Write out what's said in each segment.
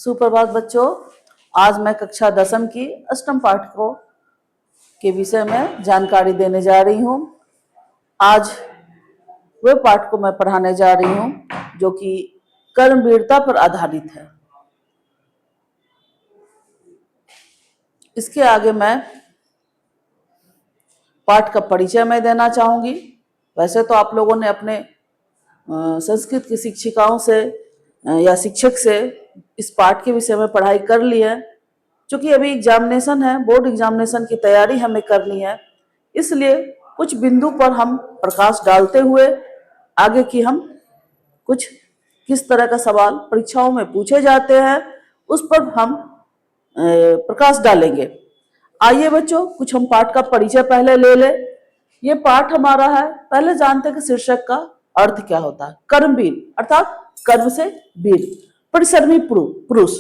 सुप्रभात बच्चों। आज मैं कक्षा 10वीं की अष्टम पाठकों के विषय में जानकारी देने जा रही हूँ। आज वह पाठ को मैं पढ़ाने जा रही हूँ जो कि कर्मवीरता पर आधारित है। इसके आगे मैं पाठ का परिचय मैं देना चाहूंगी। वैसे तो आप लोगों ने अपने संस्कृत की शिक्षिकाओं से या शिक्षक से इस पाठ के विषय में पढ़ाई कर ली है। क्योंकि अभी एग्जामिनेशन है, बोर्ड एग्जामिनेशन की तैयारी हमें करनी है, इसलिए कुछ बिंदु पर हम प्रकाश डालते हुए आगे की हम कुछ किस तरह का सवाल परीक्षाओं में पूछे जाते हैं उस पर हम प्रकाश डालेंगे। आइए बच्चों, कुछ हम पाठ का परिचय पहले ले ले। ये पाठ हमारा है। पहले जानते हैं कि शीर्षक का अर्थ क्या होता है। कर्मवीर अर्थात कर्म से वीर, परिश्रमी पुरुष।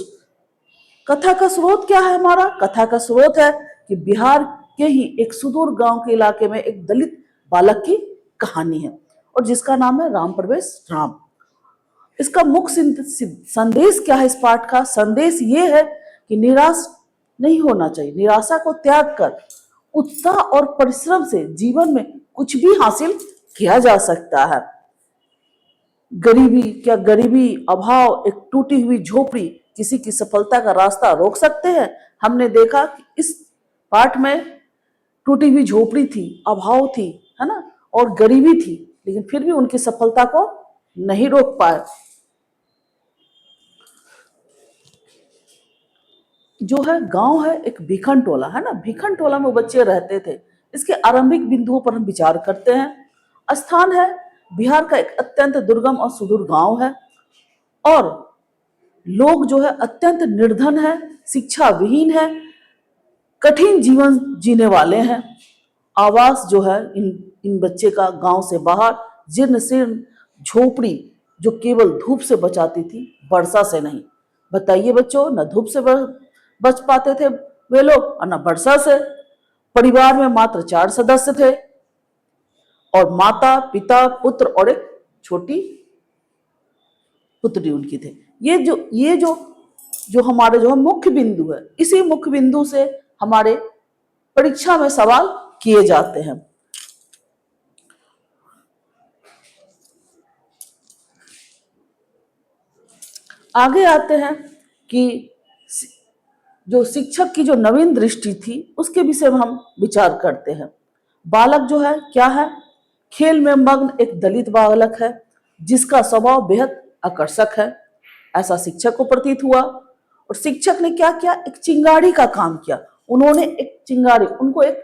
कथा का स्रोत क्या है हमारा? कथा का स्रोत है कि बिहार के ही एक सुदूर गांव के इलाके में एक दलित बालक की कहानी है और जिसका नाम है राम प्रवेश राम। इसका मुख्य संदेश क्या है? इस पाठ का संदेश ये है कि निराश नहीं होना चाहिए। निराशा को त्याग कर उत्साह और परिश्रम से जीवन में कुछ भी हासिल किया जा सकता है। गरीबी, अभाव, एक टूटी हुई झोपड़ी किसी की सफलता का रास्ता रोक सकते हैं? हमने देखा कि इस पाठ में टूटी हुई झोपड़ी थी, अभाव थी, है ना, और गरीबी थी, लेकिन फिर भी उनकी सफलता को नहीं रोक पाए। जो है गांव है एक भिखन टोला, है ना, भिखन टोला में बच्चे रहते थे। इसके आरंभिक बिंदुओं पर हम विचार करते हैं। स्थान है बिहार का एक अत्यंत दुर्गम और सुदूर गांव है और लोग जो है अत्यंत निर्धन है, शिक्षा विहीन है, कठिन जीवन जीने वाले हैं। आवास जो है इन बच्चे का गांव से बाहर जीर्ण शीर्ण झोपड़ी जो केवल धूप से बचाती थी, वर्षा से नहीं। बताइए बच्चों, न धूप से बच पाते थे वे लोग और न वर्षा से। परिवार में मात्र 4 सदस्य थे और माता, पिता, पुत्र और एक छोटी पुत्री उनकी थे। ये जो हमारे जो मुख्य बिंदु है, इसी मुख्य बिंदु से हमारे परीक्षा में सवाल किए जाते हैं। आगे आते हैं कि जो शिक्षक की जो नवीन दृष्टि थी उसके विषय में हम विचार करते हैं। बालक जो है क्या है? खेल में मग्न एक दलित बालक है जिसका स्वभाव बेहद आकर्षक है, ऐसा शिक्षक को प्रतीत हुआ। और शिक्षक ने क्या किया? एक चिंगारी का काम किया। उन्होंने एक चिंगारी, उनको एक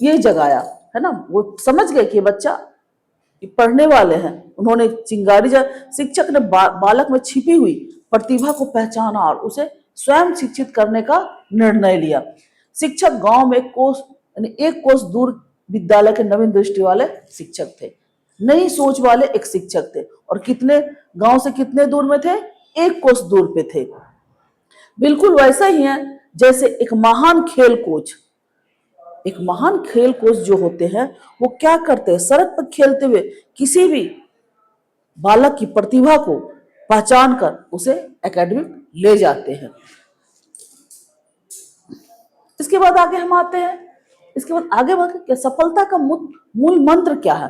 ये जगाया, है ना, वो समझ गए कि बच्चा पढ़ने वाले हैं। उन्होंने चिंगारी शिक्षक ने बालक में छिपी हुई प्रतिभा को पहचाना और उसे स्वयं शिक्षित करने का निर्णय लिया। शिक्षक गांव में एक कोस दूर विद्यालय के नवीन दृष्टि वाले शिक्षक थे, नई सोच वाले एक शिक्षक थे। और कितने गांव से कितने दूर में थे? 1 कोस दूर पे थे। बिल्कुल वैसा ही है जैसे एक महान खेल कोच जो होते हैं वो क्या करते हैं? सड़क पर खेलते हुए किसी भी बालक की प्रतिभा को पहचान कर उसे एकेडमी ले जाते हैं। इसके बाद आगे हम आते हैं। इसके बाद आगे बढ़ के सफलता का मूल मंत्र क्या है?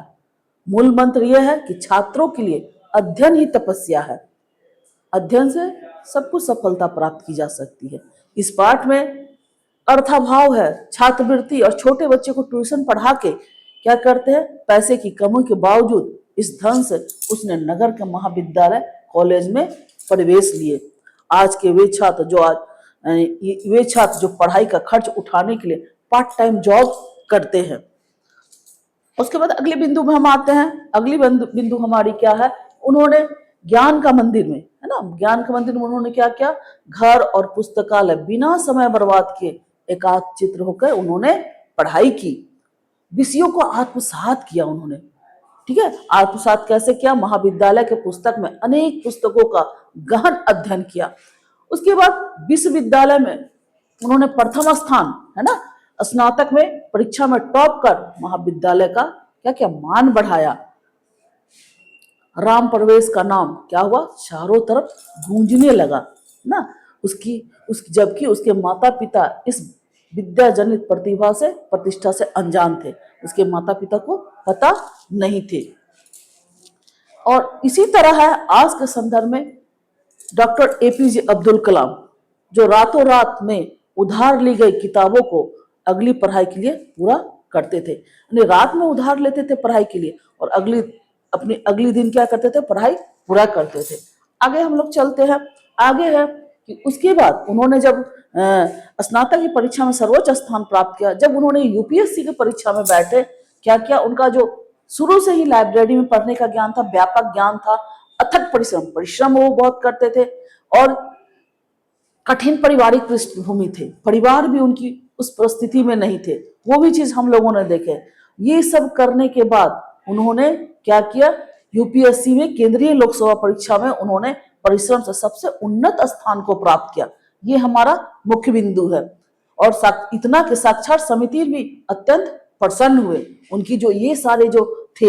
मूल मंत्र यह है कि छात्रों के लिए अध्ययन ही तपस्या है। अध्ययन से सब कुछ सफलता प्राप्त की जा सकती है। इस पाठ में अर्थाभाव है। छात्रवृत्ति और छोटे बच्चे को ट्यूशन पढ़ा के क्या करते हैं? पैसे की कमी के बावजूद इस धन से उसने नगर के महाविद्यालय कॉलेज में प्रवेश लिए। आज के वे छात्र जो पढ़ाई का खर्च उठाने के लिए पार्ट टाइम जॉब करते हैं। उसके बाद अगले बिंदु में हम आते हैं। अगली बिंदु हमारी क्या है? उन्होंने ज्ञान का मंदिर में, है ना, ज्ञान का मंदिर में उन्होंने क्या किया? घर और पुस्तकालय बिना समय बर्बाद किए एकाग्रचित्त होकर उन्होंने पढ़ाई की। विषयों को आत्मसात किया उन्होंने। ठीक है, आत्मसात कैसे किया? महाविद्यालय के पुस्तक में अनेक पुस्तकों का गहन अध्ययन किया। उसके बाद विश्वविद्यालय में उन्होंने प्रथम स्थान, है ना, स्नातक में परीक्षा में टॉप कर महाविद्यालय का क्या क्या मान बढ़ाया। राम प्रवेश का नाम क्या हुआ? चारों तरफ गूंजने लगा। ना, जबकि उसके माता पिता इस विद्या जनित प्रतिभा से प्रतिष्ठा से अनजान थे, उसके माता पिता को पता नहीं थे। और इसी तरह है आज के संदर्भ में डॉक्टर एपीजे अब्दुल कलाम, जो रातों रात में उधार ली गई किताबों को अगली पढ़ाई के लिए पूरा करते थे, यानी रात में उधार लेते थे पढ़ाई के लिए और अगली दिन क्या करते थे, पढ़ाई पूरा करते थे। आगे हम लोग चलते हैं। आगे है कि उसके बाद उन्होंने जब स्नातक की परीक्षा में सर्वोच्च स्थान प्राप्त किया, जब उन्होंने यूपीएससी की परीक्षा में बैठे, क्या क्या उनका जो शुरू से ही लाइब्रेरी में पढ़ने का ज्ञान था, व्यापक ज्ञान था, अथक परिश्रम वो बहुत करते थे और कठिन पारिवारिक पृष्ठभूमि थे, परिवार भी उनकी उस परिस्थिति में नहीं थे, वो भी चीज हम लोगों ने देखे। ये सब करने के बाद उन्होंने क्या किया, यूपीएससी में केंद्रीय लोक सेवा परीक्षा में उन्होंने परिश्रम से सबसे उन्नत स्थान को प्राप्त किया। ये हमारा मुख्य बिंदु है। और इतना कि साक्षात समिति भी अत्यंत प्रसन्न हुए, उनकी जो ये सारे जो थे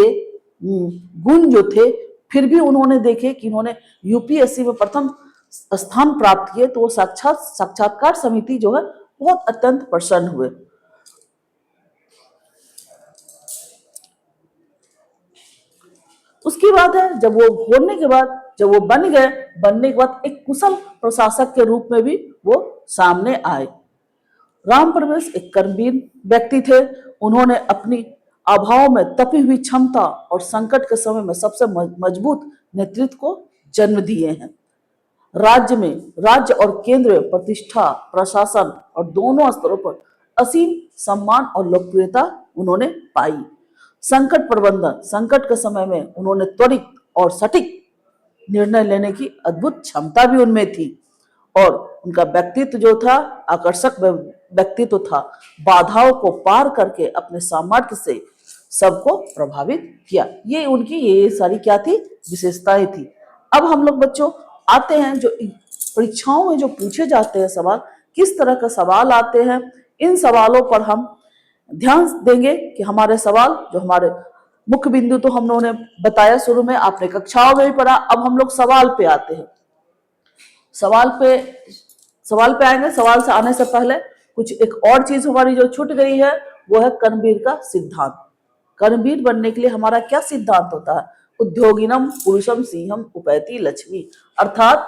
गुण जो थे, फिर भी उन्होंने देखे कि उन्होंने यूपीएससी में प्रथम स्थान प्राप्त किए, तो वो साक्षात्कार समिति जो है बहुत अत्यंत प्रसन्न हुए। उसकी बात है जब वो होने के बाद, जब वो बनने के बाद एक कुशल प्रशासक के रूप में भी वो सामने आए। राम परवेश एक कर्मवीर व्यक्ति थे। उन्होंने अपनी अभाव में तपी हुई क्षमता और संकट के समय में सबसे मजबूत नेतृत्व को जन्म दिए हैं। राज्य और केंद्र में प्रतिष्ठा, प्रशासन और दोनों स्तरों पर असीम सम्मान और लोकप्रियता उन्होंने पाई। संकट प्रबंधन, संकट के समय में उन्होंने त्वरित और सटीक निर्णय लेने की अद्भुत क्षमता भी उनमें थी। और उनका व्यक्तित्व जो था, आकर्षक व्यक्तित्व था, बाधाओं को पार करके अपने सामर्थ्य से सबको प्रभावित किया। ये उनकी ये सारी क्या थी, विशेषताएं थी। अब हम लोग बच्चों आते हैं जो परीक्षाओं में जो पूछे जाते हैं सवाल, किस तरह का सवाल आते हैं, इन सवालों पर हम ध्यान देंगे कि हमारे सवाल जो हमारे मुख्य बिंदु तो हम लोगों ने बताया शुरू में, आपने कक्षाओं में भी पढ़ा। अब हम लोग सवाल पे आते हैं। सवाल पे आएंगे। सवाल से आने से पहले कुछ एक और चीज हमारी जो छूट गई है, वो है कर्मवीर का सिद्धांत। कर्मवीर बनने के लिए हमारा क्या सिद्धांत होता है, उद्योगिनम पुरुषम सिंहम उपैति लक्ष्मी, अर्थात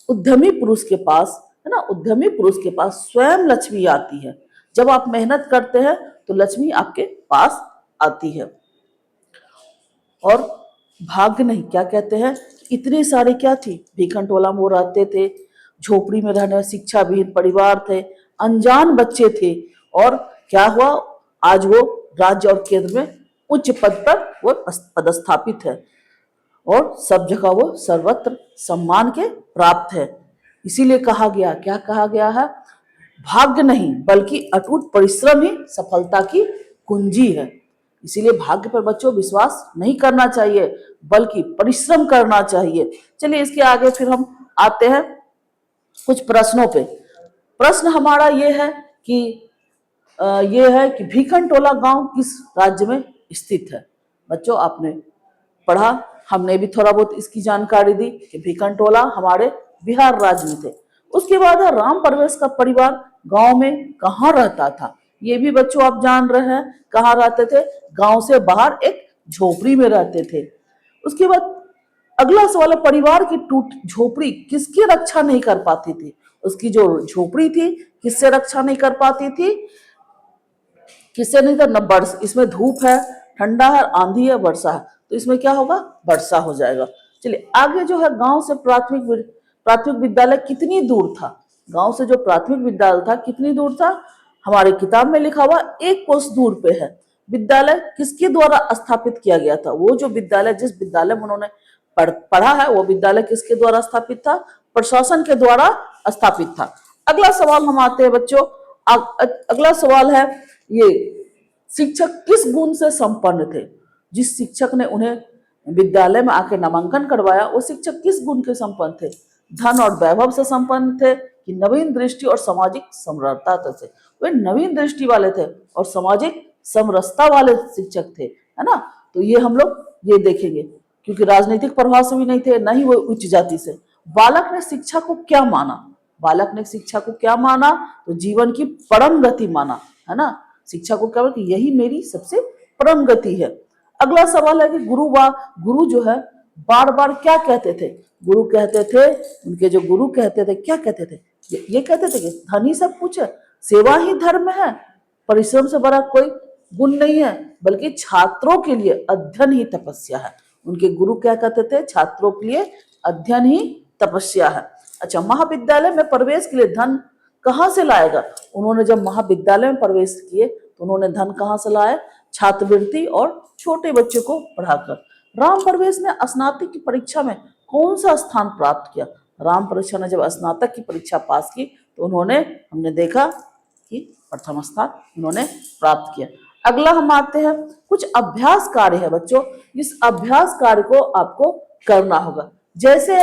उद्यमी पुरुष के पास है ना, उद्यमी पुरुष के पास स्वयं लक्ष्मी आती है। जब आप मेहनत करते हैं तो लक्ष्मी आपके पास आती है। और भाग्य नहीं, क्या कहते हैं, इतने सारे क्या थी, भिखंटोला में वो रहते थे, झोपड़ी में रहने वाले शिक्षा विहीन परिवार थे, अनजान बच्चे थे, और क्या हुआ, आज वो राज्य और केंद्र में उच्च पद पर वो पदस्थापित है और सब जगह वो सर्वत्र सम्मान के प्राप्त है। इसीलिए कहा गया, क्या कहा गया है, भाग्य नहीं बल्कि अटूट परिश्रम ही सफलता की कुंजी है। इसीलिए भाग्य पर बच्चों विश्वास नहीं करना चाहिए, बल्कि परिश्रम करना चाहिए। चलिए इसके आगे फिर हम आते हैं कुछ प्रश्नों पे। प्रश्न हमारा ये है कि भिखनटोला गांव किस राज्य में स्थित है। बच्चों आपने पढ़ा, हमने भी थोड़ा बहुत इसकी जानकारी दी कि भिखनटोला हमारे बिहार राज्य में थे। उसके बाद है राम परवेश का परिवार गांव में कहाँ रहता था। ये भी बच्चों आप जान रहे हैं, कहाँ रहते थे, गांव से बाहर एक झोपड़ी में रहते थे। उसके बाद अगला सवाल है, परिवार की टूट झोपड़ी किसकी रक्षा नहीं कर पाती थी। उसकी जो झोपड़ी थी किससे रक्षा नहीं कर पाती थी, किससे नहीं था, न वर्ष, इसमें धूप है, ठंडा है, आंधी है, वर्षा है, तो इसमें क्या होगा, वर्षा हो जाएगा। चलिए आगे जो है, गांव से प्राथमिक विद्यालय कितनी दूर था। गांव से जो प्राथमिक विद्यालय था कितनी दूर था, हमारी किताब में लिखा हुआ 1 कोस दूर पे है। विद्यालय किसके द्वारा स्थापित किया गया था, वो जो विद्यालय, जिस विद्यालय में उन्होंने पढ़ा है, वो विद्यालय किसके द्वारा स्थापित था, प्रशासन के द्वारा स्थापित था। अगला सवाल हम आते हैं बच्चों, अगला सवाल है, ये शिक्षक किस गुण से संपन्न थे। जिस शिक्षक ने उन्हें विद्यालय में आके नामांकन करवाया, वो शिक्षक किस गुण के संपन्न थे, धन और वैभव से संपन्न थे कि नवीन दृष्टि और सामाजिक समरसता से। वे नवीन दृष्टि वाले थे और सामाजिक समरसता वाले शिक्षक थे, है ना। तो ये हम लोग ये देखेंगे, क्योंकि राजनीतिक प्रभाव से भी नहीं थे, न ही वो उच्च जाति से। बालक ने शिक्षा को क्या माना, बालक ने शिक्षा को क्या माना, तो जीवन की परम गति माना, है ना। शिक्षा को क्या बोला कि यही मेरी सबसे परम गति है। अगला सवाल है कि गुरु जो है बार बार क्या कहते थे। गुरु कहते थे, उनके जो गुरु कहते थे क्या कहते थे, ये कहते थे कि धन ही सब कुछ है, सेवा ही धर्म है, परिश्रम से बड़ा कोई गुण नहीं है, बल्कि छात्रों के लिए अध्ययन ही तपस्या है। उनके गुरु क्या कहते थे, छात्रों के लिए अध्ययन ही तपस्या है। अच्छा, महाविद्यालय में प्रवेश के लिए धन कहाँ से लाएगा। उन्होंने जब महाविद्यालय में प्रवेश किए तो उन्होंने धन कहाँ से लाए, छात्रवृत्ति और छोटे बच्चों को पढ़ाकर। राम प्रवेश ने स्नातक की परीक्षा में कौन सा स्थान प्राप्त किया। राम प्रवेश ने जब स्नातक की परीक्षा पास की तो उन्होंने, हमने देखा कि प्रथम स्थान उन्होंने प्राप्त किया। अगला हम आते हैं, कुछ अभ्यास कार्य है बच्चों, इस अभ्यास कार्य को आपको करना होगा। जैसे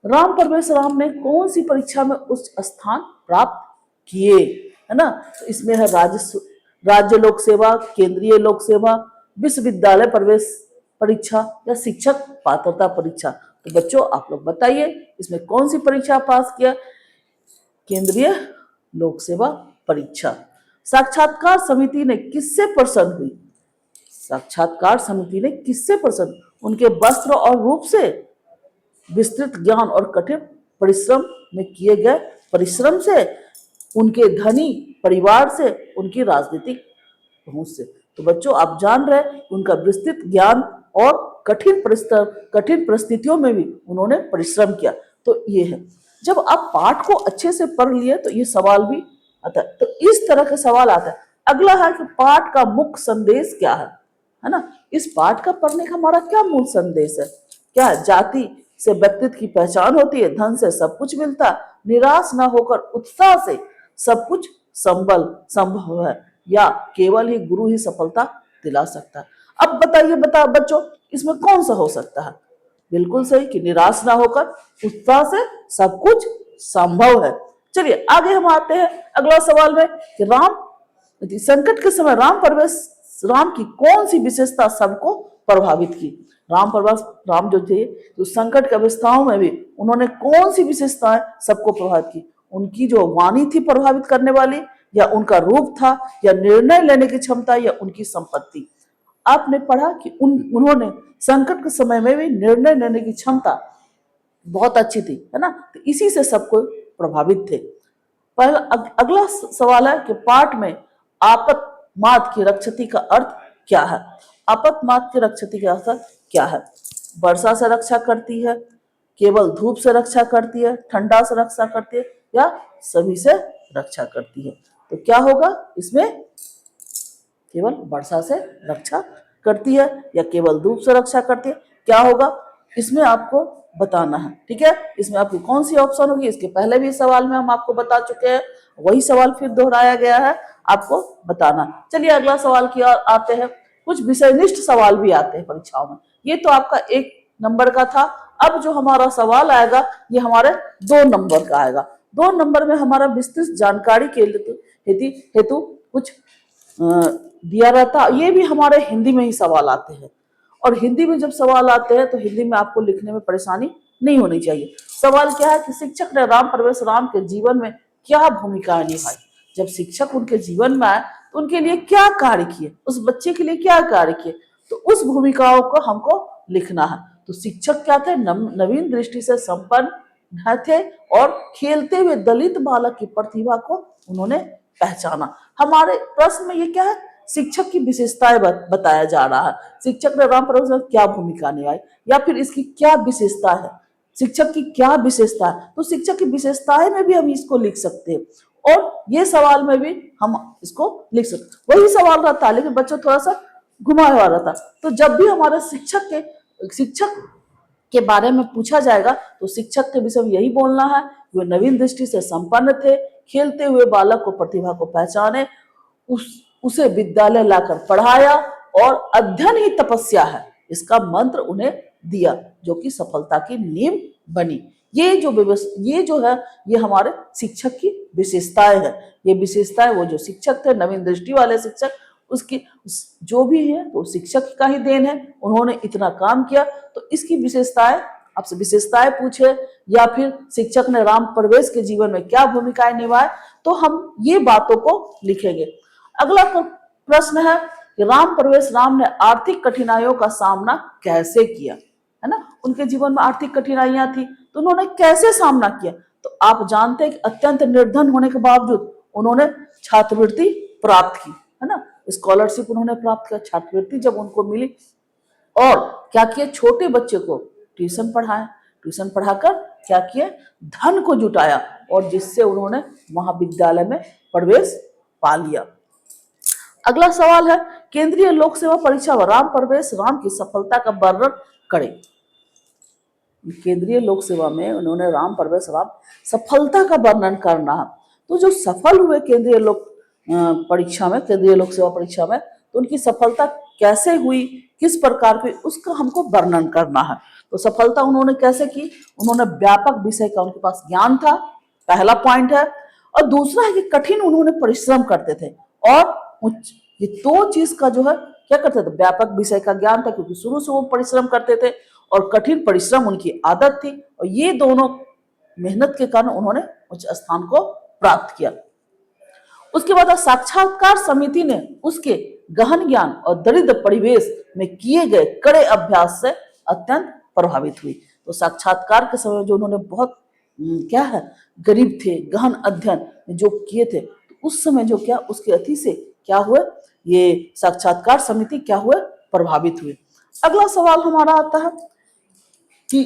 राम प्रवेश राम ने कौन सी परीक्षा में उच्च स्थान प्राप्त किए, है ना। तो इसमें है राज्य लोक सेवा, केंद्रीय लोक सेवा, विश्वविद्यालय प्रवेश परीक्षा या शिक्षक पात्रता परीक्षा। तो बच्चों आप लोग बताइए इसमें कौन सी परीक्षा पास किया, केंद्रीय लोक सेवा परीक्षा। साक्षात्कार समिति ने किससे प्रसन्न हुई। साक्षात्कार समिति ने किससे प्रसन्न, उनके वस्त्र और रूप से, विस्तृत ज्ञान और कठिन परिश्रम में किए गए परिश्रम से, उनके धनी परिवार से, उनकी राजनीतिक पहुंच से। तो बच्चों आप जान रहे हैं उनका विस्तृत ज्ञान और कठिन परिस्थितियों में भी उन्होंने परिश्रम किया। तो ये है, जब आप पाठ को अच्छे से पढ़ लिए तो ये सवाल भी आता है, तो इस तरह के सवाल आता है। अगला है कि पाठ का मुख्य संदेश क्या है ना। इस पाठ का पढ़ने का हमारा क्या मूल संदेश है, क्या है, जाति से व्यक्तित्व की पहचान होती है, धन से सब कुछ मिलता, निराश ना होकर उत्साह से सब कुछ संभव है, या केवल ही गुरु ही सफलता दिला सकता है। अब बताइए बच्चों इसमें कौन सा हो सकता है। बिल्कुल सही कि निराश ना होकर उत्साह से सब कुछ संभव है। चलिए आगे हम आते हैं अगला सवाल में कि संकट के समय राम की कौन सी विशेषता सबको प्रभावित की। राम जो थे तो संकट के अवस्थाओं में भी उन्होंने कौन सी विशेषताएं सबको प्रभावित की। उनकी जो वाणी थी प्रभावित करने वाली, या उनका रूप था, या निर्णय लेने की क्षमता, या उनकी संपत्ति। आपने पढ़ा कि उन्होंने संकट के समय में भी निर्णय लेने की क्षमता बहुत अच्छी थी, है ना। तो इसी से सब कोई प्रभावित थे। पहला अगला सवाल है कि पाठ में आपत मात की रक्षति का अर्थ क्या है। आपत मात की रक्षति का अर्थ क्या है, वर्षा से रक्षा करती है, केवल धूप से रक्षा करती है, ठंडा से रक्षा करती है, या सभी से रक्षा करती है। तो क्या होगा इसमें, केवल वर्षा से रक्षा करती है या केवल धूप से रक्षा करती है, क्या होगा इसमें आपको बताना है। ठीक है, इसमें आपकी कौन सी ऑप्शन होगी, इसके पहले भी सवाल में हम आपको बता चुके हैं, वही सवाल फिर दोहराया गया है, आपको बताना। चलिए अगला सवाल की ओर आते हैं। कुछ विषयनिष्ठ सवाल भी आते हैं परीक्षाओं में, ये तो आपका 1 नंबर का था। अब जो हमारा सवाल आएगा ये हमारे 2 नंबर का आएगा। 2 नंबर में हमारा विस्तृत जानकारी के हेतु कुछ दिया रहता, ये भी हमारे हिंदी में ही सवाल आते हैं। और हिंदी में जब सवाल आते हैं तो हिंदी में आपको लिखने में परेशानी नहीं होनी चाहिए। सवाल क्या है कि शिक्षक ने राम प्रवेश राम के जीवन में क्या भूमिका निभाई। जब शिक्षक उनके जीवन में आए तो उनके लिए क्या कार्य किए, उस बच्चे के लिए क्या कार्य किए, तो उस भूमिकाओं को हमको लिखना है। तो शिक्षक क्या थे, नवीन दृष्टि से संपन्न थे और खेलते हुए दलित बालक की प्रतिभा को उन्होंने पहचाना। हमारे प्रश्न में ये क्या है, शिक्षक की विशेषताएं बताया जा रहा है। शिक्षक ने राम प्रवेश में क्या भूमिका निभाई, या फिर इसकी क्या विशेषता है, शिक्षक की क्या विशेषता है। तो शिक्षक की विशेषताएं में भी हम इसको लिख सकते हैं, और ये सवाल में भी हम इसको लिख सकते। वही सवाल रहता है लेकिन बच्चों थोड़ा सा घुमाया हुआ रहता। तो जब भी हमारे शिक्षक के बारे में पूछा जाएगा तो शिक्षक के विषय में यही बोलना है, वे नवीन दृष्टि से संपन्न थे, खेलते हुए बालक को प्रतिभा को पहचाने, उसे विद्यालय लाकर पढ़ाया, और अध्ययन ही तपस्या है इसका मंत्र उन्हें दिया, जो कि सफलता की नींव बनी। ये जो है ये हमारे शिक्षक की विशेषताएं है। ये विशेषताएं वो जो शिक्षक थे, नवीन दृष्टि वाले शिक्षक, उसकी जो भी है तो शिक्षक का ही देन है, उन्होंने इतना काम किया, तो इसकी विशेषताएं आपसे विशेषताएं पूछे या फिर शिक्षक ने राम प्रवेश के जीवन में क्या भूमिकाएं निभाए, तो हम ये बातों को लिखेंगे। अगला प्रश्न है कि राम प्रवेश राम ने आर्थिक कठिनाइयों का सामना कैसे किया, है ना। उनके जीवन में आर्थिक कठिनाइयां थी तो उन्होंने कैसे सामना किया। तो आप जानते हैं कि अत्यंत निर्धन होने के बावजूद उन्होंने छात्रवृत्ति प्राप्त की, है ना। स्कॉलरशिप उन्होंने प्राप्त किया, छात्रवृत्ति जब उनको मिली, और क्या किए, छोटे बच्चे को ट्यूशन पढ़ाए, ट्यूशन पढ़ाकर क्या किए, धन को जुटाया, और जिससे उन्होंने महाविद्यालय में प्रवेश पा लिया। अगला सवाल है, केंद्रीय लोक सेवा परीक्षा में राम प्रवेश राम की सफलता का वर्णन करें। केंद्रीय लोक सेवा में उन्होंने राम प्रवेश राम सफलता का वर्णन करना है। तो जो सफल हुए केंद्रीय लोक परीक्षा में, केंद्रीय लोक सेवा परीक्षा में, तो उनकी सफलता कैसे हुई, किस प्रकार की, उसका हमको वर्णन करना है। तो सफलता उन्होंने कैसे की, उन्होंने व्यापक विषय का उनके पास ज्ञान था, पहला पॉइंट है। और दूसरा है कि कठिन उन्होंने परिश्रम करते थे, और ये दो चीज का जो है क्या करते थे, व्यापक विषय का ज्ञान था क्योंकि शुरू से वो परिश्रम करते थे, और कठिन परिश्रम उनकी आदत थी, और ये दोनों मेहनत के कारण उन्होंने उच्च स्थान को प्राप्त किया। उसके बाद साक्षात्कार समिति ने उसके गहन ज्ञान और दरिद्र परिवेश में किए गए कड़े अभ्यास से अत्यंत प्रभावित हुई। तो साक्षात्कार के समय जो उन्होंने बहुत क्या है, गरीब थे, गहन अध्ययन जो किए थे, तो उस समय जो क्या उसके अति से क्या हुए, ये साक्षात्कार समिति क्या हुए, प्रभावित हुए। अगला सवाल हमारा आता है कि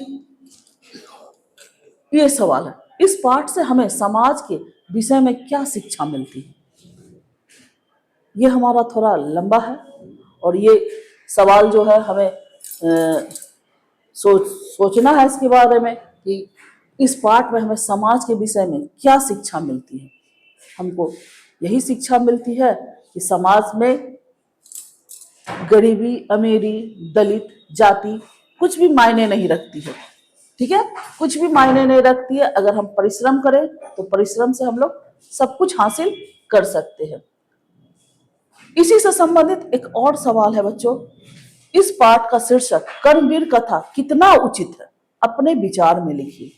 ये सवाल है, इस पाठ से हमें समाज के विषय में क्या शिक्षा मिलती है। ये हमारा थोड़ा लंबा है, और ये सवाल जो है हमें सोचना है इसके बारे में कि इस पाठ में हमें समाज के विषय में क्या शिक्षा मिलती है। हमको यही शिक्षा मिलती है कि समाज में गरीबी, अमीरी, दलित, जाति कुछ भी मायने नहीं रखती है, ठीक है, कुछ भी मायने नहीं रखती है। अगर हम परिश्रम करें तो परिश्रम से हम लोग सब कुछ हासिल कर सकते हैं। इसी से संबंधित एक और सवाल है बच्चों, इस पाठ का शीर्षक कर्मवीर कथा कितना उचित है, अपने विचार में लिखिए।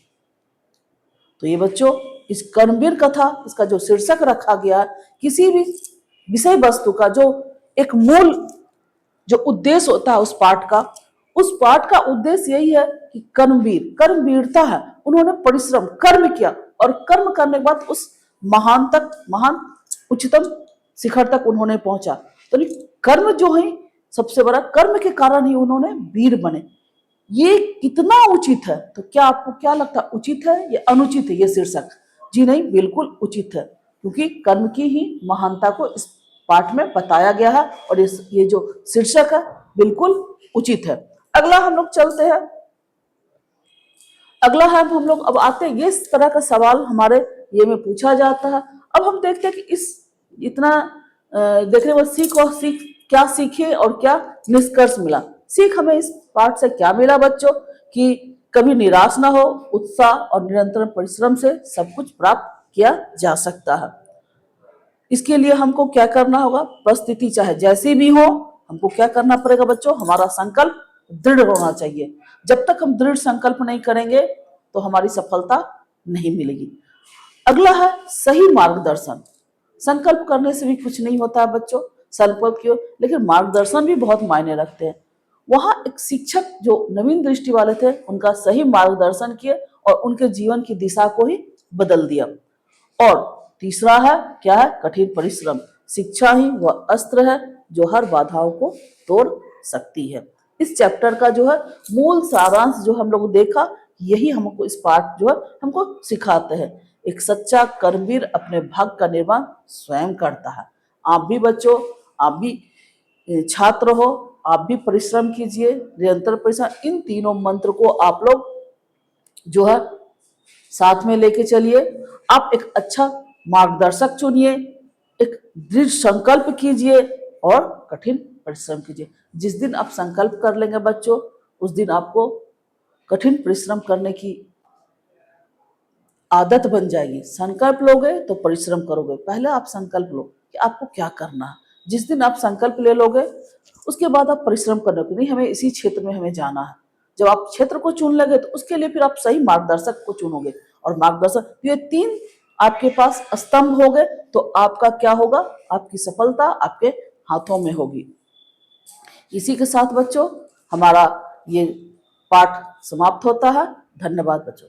तो ये बच्चों, इस कर्मवीर कथा, इसका जो शीर्षक रखा गया, किसी भी विषय वस्तु का जो एक मूल जो उद्देश्य होता है उस पाठ का उद्देश्य यही है कि कर्मवीर, कर्मवीरता है, उन्होंने परिश्रम, कर्म किया, और कर्म करने के बाद उस महान उच्चतम शिखर तक उन्होंने पहुंचा। तो कर्म जो है सबसे बड़ा, कर्म के कारण ही उन्होंने वीर बने। ये कितना उचित है, तो क्या आपको क्या लगता है, उचित है या अनुचित है ये शीर्षक? जी नहीं, बिल्कुल उचित है, क्योंकि कर्म की ही महानता को इस पाठ में बताया गया है, और ये जो शीर्षक है बिल्कुल उचित है। अगला हम लोग चलते हैं, अगला है हम लोग अब आते हैं, ये इस तरह का सवाल हमारे ये में पूछा जाता है। अब हम देखते हैं कि इस इतना देखने में सीख क्या सीखे और क्या निष्कर्ष मिला। सीख हमें इस पाठ से क्या मिला बच्चों, कि कभी निराश ना हो, उत्साह और निरंतर परिश्रम से सब कुछ प्राप्त किया जा सकता है। इसके लिए हमको क्या करना होगा, परिस्थिति चाहे जैसी भी हो, हमको क्या करना पड़ेगा बच्चों, हमारा संकल्प दृढ़ होना चाहिए। जब तक हम दृढ़ संकल्प नहीं करेंगे तो हमारी सफलता नहीं मिलेगी। अगला है सही मार्गदर्शन। संकल्प करने से भी कुछ नहीं होता है बच्चों, संकल्प क्यों, लेकिन मार्गदर्शन भी बहुत मायने रखते हैं। वहां एक शिक्षक जो नवीन दृष्टि वाले थे, उनका सही मार्गदर्शन किए और उनके जीवन की दिशा को ही बदल दिया। और तीसरा है क्या है, कठिन परिश्रम। शिक्षा ही वह अस्त्र है जो हर बाधाओं को तोड़ सकती है। इस चैप्टर का जो है मूल सारांश जो हम लोग देखा, यही हमको इस पाठ जो है हमको सिखाते हैं। एक सच्चा कर्मवीर अपने भाग्य का निर्माण स्वयं करता है। आप भी बच्चों, आप भी छात्र हो, आप भी परिश्रम कीजिए, निरंतर परिश्रम। इन तीनों मंत्र को आप लोग जो है साथ में लेके चलिए। आप एक अच्छा मार्गदर्शक चुनिए, एक दृढ़ संकल्प कीजिए और कठिन परिश्रम कीजिए। जिस दिन आप संकल्प कर लेंगे बच्चों, उस दिन आपको कठिन परिश्रम करने की आदत बन जाएगी। संकल्प लोगे तो परिश्रम करोगे। पहले आप संकल्प लो कि आपको क्या करना है। जिस दिन आप संकल्प ले लोगे, उसके बाद आप परिश्रम करने को नहीं, हमें इसी क्षेत्र में हमें जाना है, जब आप क्षेत्र को चुन लेंगे तो उसके लिए फिर आप सही मार्गदर्शक को चुनोगे, और मार्गदर्शक, ये 3 आपके पास स्तंभ हो गए तो आपका क्या होगा, आपकी सफलता आपके हाथों में होगी। इसी के साथ बच्चों हमारा ये पाठ समाप्त होता है। धन्यवाद बच्चों।